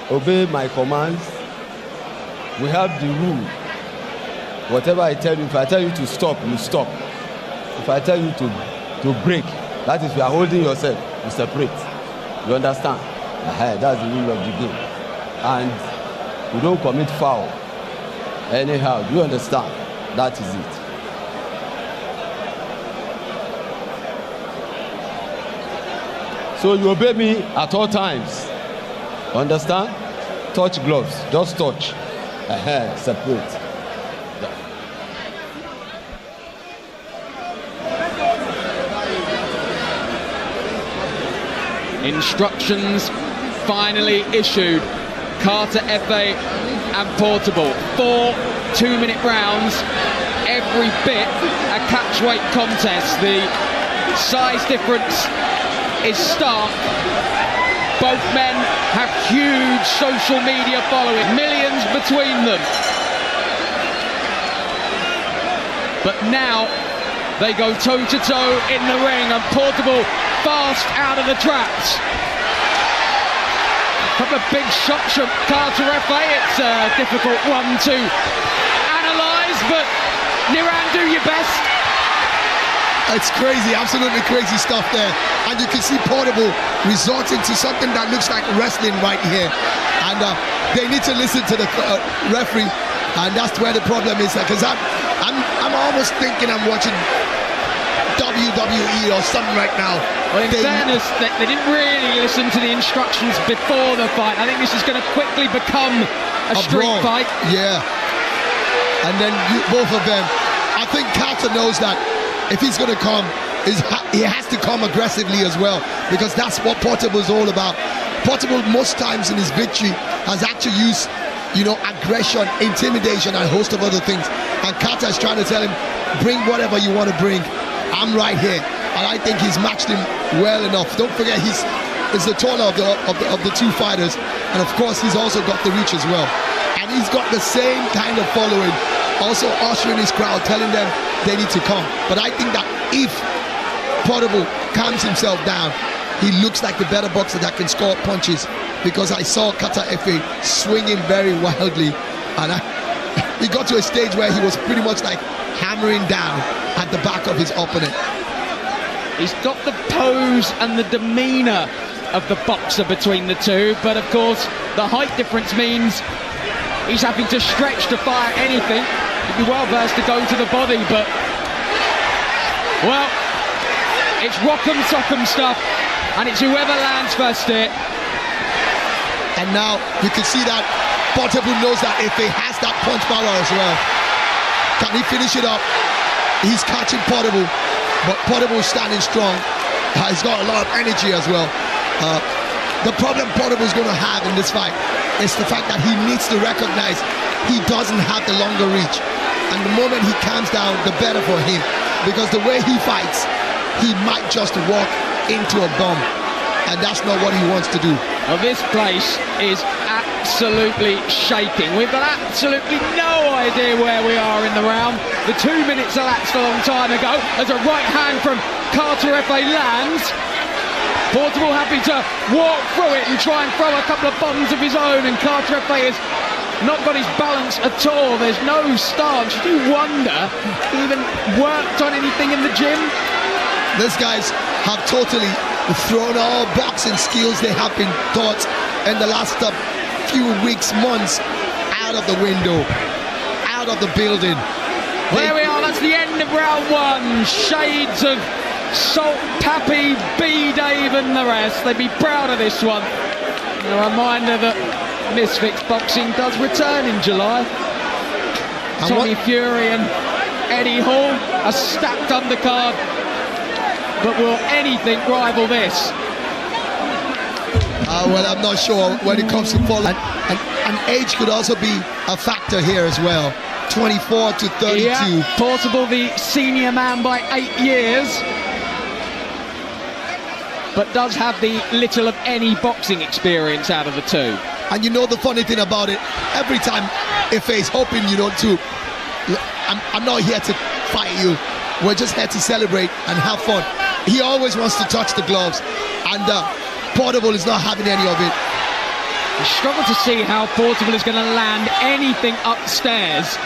Obey my commands. We have the rule. Whatever I tell you, if I tell you to stop, you stop. If I tell you to break, that is, you are holding yourself, you separate. You understand? That's the rule of the game. And you don't commit foul anyhow. Do you understand? That is it. So you obey me at all times. Understand? Touch gloves. Just touch. Separate. Instructions finally issued. Carter, FA and Portable. 4 2-minute rounds. Every bit a catchweight contest. The size difference is stark. Both men have huge social media following, millions between them. But now they go toe-to-toe in the ring, and Portable fast out of the traps. A couple of big shots from Carter FA. It's a difficult one to analyse, but Niran, do your best. It's crazy, absolutely crazy stuff there. And you can see Portable resorting to something that looks like wrestling right here. And they need to listen to the referee, and that's where the problem is. Because I'm almost thinking I'm watching WWE or something right now. Well, in fairness, they didn't really listen to the instructions before the fight. I think this is going to quickly become a street brawl fight. Yeah. And then both of them. I think Carter knows that if he's going to come, he has to come aggressively as well, because that's what Portable is all about. Portable most times in his victory has actually used, aggression, intimidation, and a host of other things. And Carter is trying to tell him, bring whatever you want to bring. I'm right here. And I think he's matched him well enough. Don't forget, he's the taller of the two fighters. And of course, he's also got the reach as well. And he's got the same kind of following, also ushering his crowd, telling them they need to come. But I think that if Portable calms himself down, he looks like the better boxer that can score punches, because I saw Carter FA swinging very wildly, and he got to a stage where he was pretty much like hammering down at the back of his opponent. He's got the pose and the demeanour of the boxer between the two, but of course the height difference means he's having to stretch to fire anything. He'd be well versed to go to the body, but well, it's rock'em sock'em stuff, and it's whoever lands first here. And now you can see that Portable knows that if he has that punch power as well, can he finish it up? He's catching Portable, but Portable is standing strong. He's got a lot of energy as well. The problem Portable is going to have in this fight is the fact that he needs to recognize he doesn't have the longer reach. And the moment he calms down, the better for him. Because the way he fights, he might just walk into a bomb. And that's not what he wants to do. Well, this place is absolutely shaking. We've got absolutely no idea where we are in the round. The 2 minutes elapsed a long time ago as a right hand from Carter FA lands. Portable happy to walk through it and try and throw a couple of bombs of his own, and Carter FA has not got his balance at all. There's no stance. You do wonder he even worked on anything in the gym. These guys have totally thrown all boxing skills they have been taught in the last few weeks, months, out of the window, out of the building. There we are, that's the end of round one. Shades of Salt Pappy, B Dave and the rest. They'd be proud of this one. And a reminder that Misfits Boxing does return in July. Tommy Fury and Eddie Hall, a stacked undercard. But will anything rival this? Well, I'm not sure when it comes to fall. And age could also be a factor here as well. 24 to 32. Yeah, Portable the senior man by 8 years. But does have the little of any boxing experience out of the two. And you know the funny thing about it, every time FA is hoping, I'm not here to fight you. we're just here to celebrate and have fun. He always wants to touch the gloves, and Portable is not having any of it. I struggle to see how Portable is going to land anything upstairs.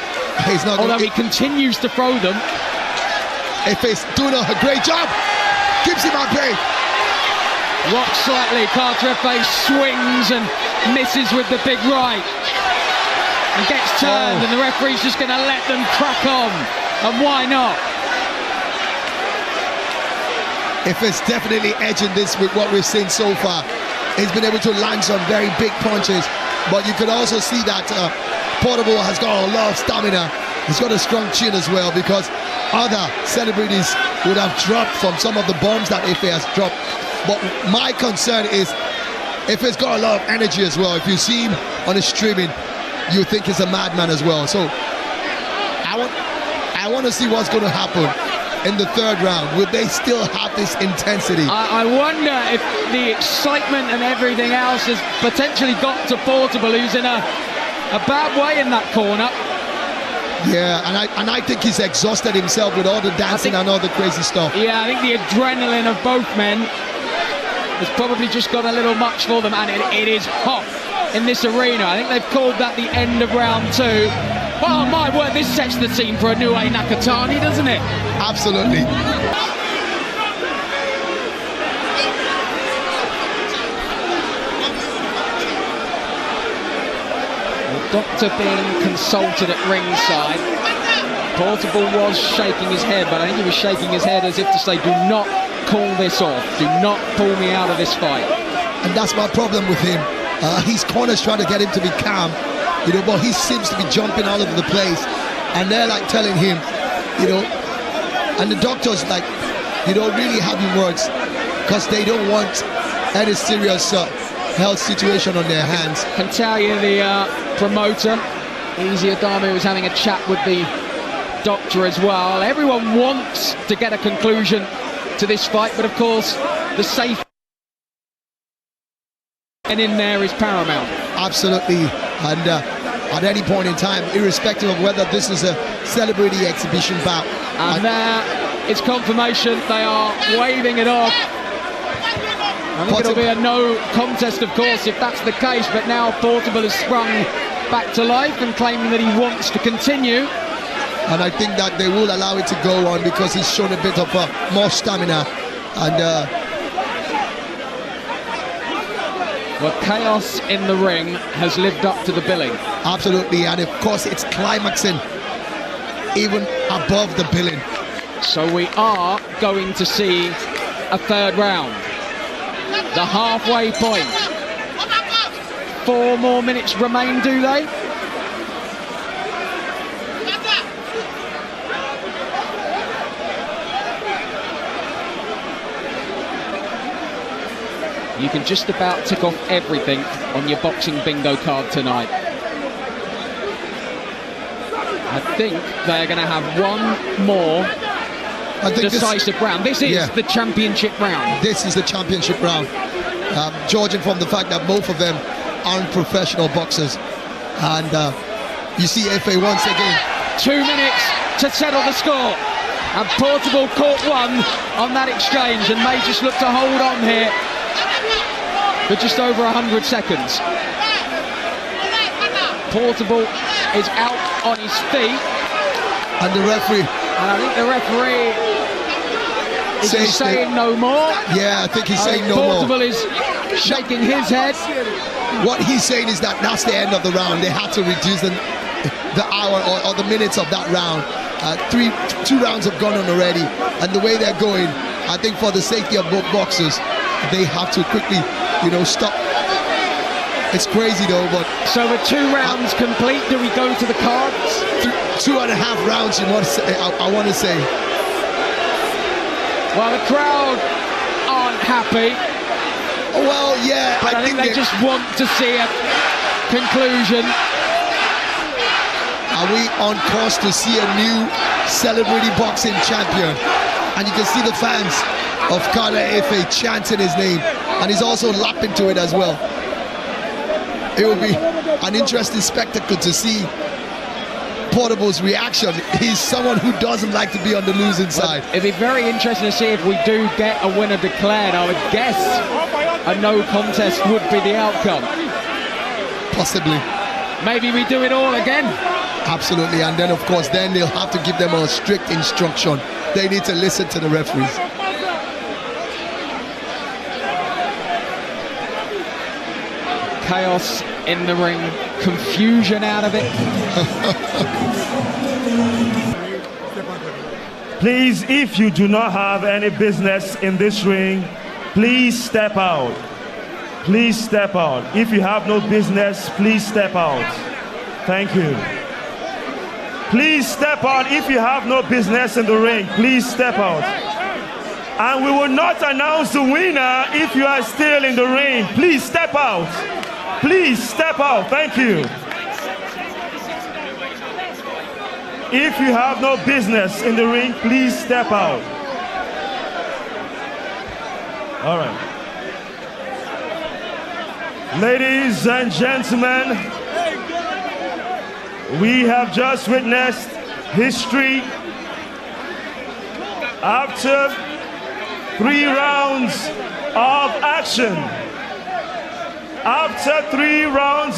He's not. Although he continues to throw them. Efe's doing a great job. Keeps him at bay. Rocks slightly. Carter Efe swings and misses with the big right. And gets turned, and the referee's just going to let them crack on. And why not? Efe's definitely edging this with what we've seen so far. He's been able to land some very big punches, but you could also see that Portable has got a lot of stamina. He's got a strong chin as well, because other celebrities would have dropped from some of the bombs that Efe has dropped. But my concern is Efe's got a lot of energy as well. If you see him on the streaming, you think he's a madman as well. So I want to see what's going to happen in the third round. Will they still have this intensity? I wonder if the excitement and everything else has potentially got to Portable, who's in a bad way in that corner. Yeah, and I think he's exhausted himself with all the dancing and all the crazy stuff. Yeah, I think the adrenaline of both men has probably just got a little much for them, and it is hot in this arena. I think they've called that the end of round 2. Oh my word, this sets the scene for Inoue Nakatani, doesn't it? Absolutely. The doctor being consulted at ringside. Portable was shaking his head, but I think he was shaking his head as if to say, do not call this off. Do not pull me out of this fight. And that's my problem with him. His corner's trying to get him to be calm, you know, but he seems to be jumping all over the place, and they're like telling him, you know, and the doctors like, you know, really having words, because they don't want any serious health situation on their hands. I can tell you the promoter, Easy Adami, was having a chat with the doctor as well. Everyone wants to get a conclusion to this fight, but of course the safe and in there is paramount. Absolutely. And at any point in time, irrespective of whether this is a celebrity exhibition bout, and there it's confirmation. They are waving it off. I think it'll be a no contest, of course, if that's the case, but now Portable has sprung back to life and claiming that he wants to continue. And I think that they will allow it to go on, because he's shown a bit of more stamina. And well, chaos in the ring has lived up to the billing. Absolutely, and of course it's climaxing even above the billing. So we are going to see a third round. The halfway point. 4 more minutes remain, do they? You can just about tick off everything on your boxing bingo card tonight. I think they're going to have one more decisive round. This is the championship round. This is the championship round. Judging from the fact that both of them aren't professional boxers. And you see Efe once again. 2 minutes to settle the score. And Portable caught one on that exchange and may just look to hold on here for just over 100 seconds. Portable is out on his feet. And the referee. And I think the referee is saying no more. Yeah, I think he's saying no more. Portable is shaking his head. What he's saying is that that's the end of the round. They had to reduce the hour or the minutes of that round. 2 rounds have gone on already. And the way they're going, I think for the safety of both boxers, they have to quickly, you know, stop. It's crazy though, but so with 2 rounds complete, do we go to the cards? 2.5 rounds, you want to say, I want to say. Well, the crowd aren't happy. Well, yeah, but I think they just want to see a conclusion. Are we on course to see a new celebrity boxing champion? And you can see the fans of Carter Efe chanting his name, and he's also lapping to it as well. It will be an interesting spectacle to see Portable's reaction. He's someone who doesn't like to be on the losing side. It'd be very interesting to see if we do get a winner declared. I would guess a no contest would be the outcome. Possibly. Maybe we do it all again. Absolutely, and then of course then they'll have to give them a strict instruction. They need to listen to the referees. Chaos in the ring, confusion out of it. Please, if you do not have any business in this ring, please step out. Please step out. If you have no business, please step out. Thank you. Please step out if you have no business in the ring. Please step out. And we will not announce the winner if you are still in the ring. Please step out. Please step out. Thank you. If you have no business in the ring, please step out. All right. Ladies and gentlemen, we have just witnessed history. After 3 rounds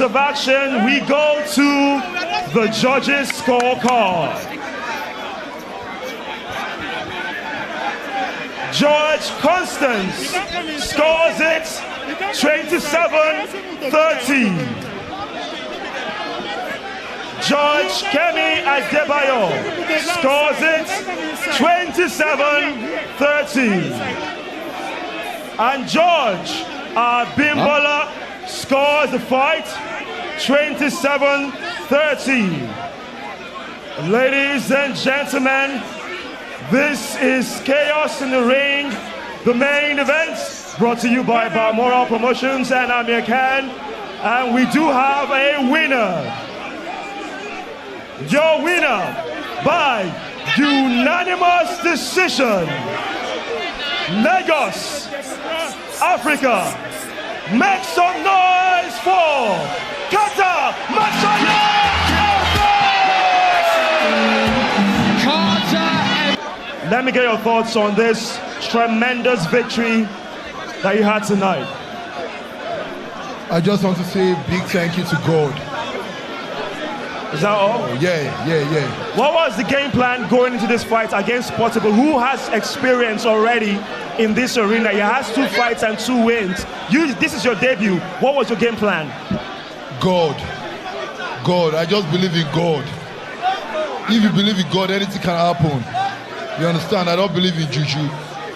of action, we go to the judges' scorecard. George Constance scores it 27-30. George Kemi Adebayo scores it 27-30. And George Abimbola scores the fight 27-30. Ladies and gentlemen, this is Chaos in the Ring, the main event, brought to you by Balmoral Promotions and Amir Khan. And we do have a winner. Your winner by unanimous decision, Lagos, Africa. Make some noise for Kata Masaya! Let me get your thoughts on this tremendous victory that you had tonight. I just want to say a big thank you to God. Is that all? Oh, yeah. What was the game plan going into this fight against Portable, who has experience already in this arena? He has 2 fights and 2 wins. This is your debut. What was your game plan? God. I just believe in God. If you believe in God, anything can happen. You understand? I don't believe in juju.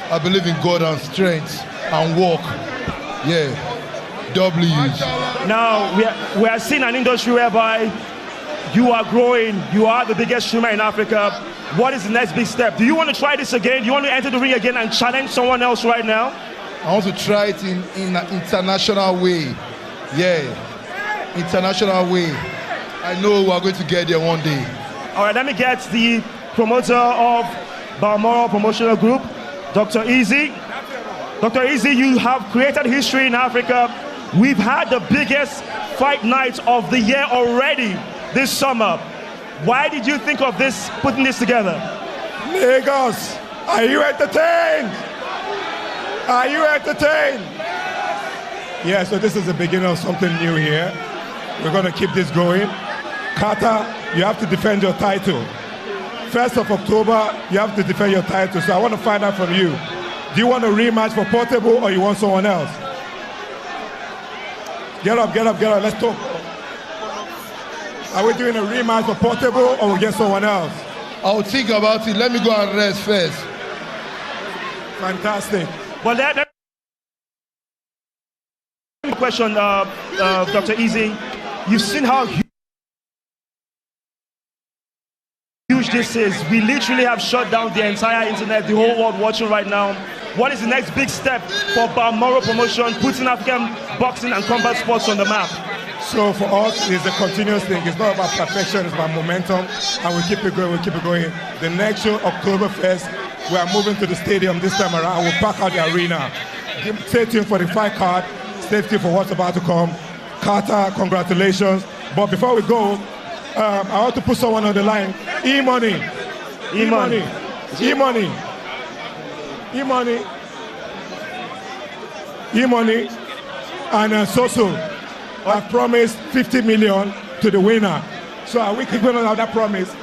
I believe in God and strength and work. Yeah. W's. Now, we are seeing an industry whereby you are growing. You are the biggest streamer in Africa. What is the next big step? Do you want to try this again? Do you want to enter the ring again and challenge someone else right now? I want to try it in an international way. Yeah. International way. I know we are going to get there one day. All right, let me get the promoter of Balmoral Promotional Group, Dr. Easy. Dr. Easy, you have created history in Africa. We've had the biggest fight night of the year already this summer. Why did you think of this, putting this together? Lagos, are you entertained? Are you entertained? Yeah, so this is the beginning of something new here. We're going to keep this going. Kata, you have to defend your title. 1st of October, you have to defend your title. So I want to find out from you. Do you want a rematch for Portable or you want someone else? Get up. Let's talk. Are we doing a rematch for Portable or we get someone else? I'll think about it. Let me go and rest first. Fantastic. Well, that question, Dr. Easy. You've seen how huge this is. We literally have shut down the entire internet, the whole world watching right now. What is the next big step for Balmoral Promotion, putting African boxing and combat sports on the map? So for us, it's a continuous thing. It's not about perfection, it's about momentum, and we keep it going. The next show, October 1st, we are moving to the stadium this time around. We'll pack out the arena. Stay tuned for the fight card. Stay tuned for what's about to come. Carter, congratulations. But before we go, I want to put someone on the line. E-Money. E-Money. E-Money. E-Money. E-Money. And Soso. I've promised 50 million to the winner. So are we keeping on that promise?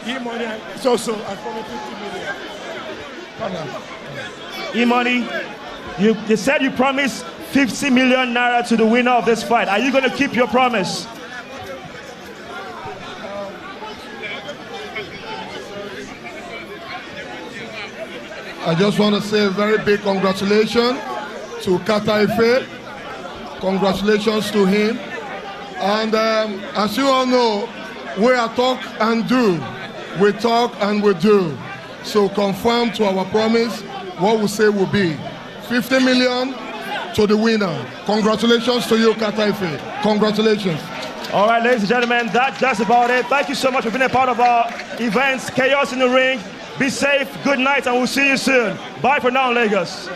E-Money and Soso, I've promised 50 million. E-Money, you said you promised 50 million naira to the winner of this fight. Are you going to keep your promise? I just want to say a very big congratulations to Kata Ife. Congratulations to him. And as you all know, we are talk and do. We talk and we do. So confirm to our promise what we say will be 50 million to the winner. Congratulations to you, Kata Ife. Congratulations. All right, ladies and gentlemen, that's about it. Thank you so much for being a part of our events, Chaos in the Ring. Be safe, good night, and we'll see you soon. Bye for now, Lagos.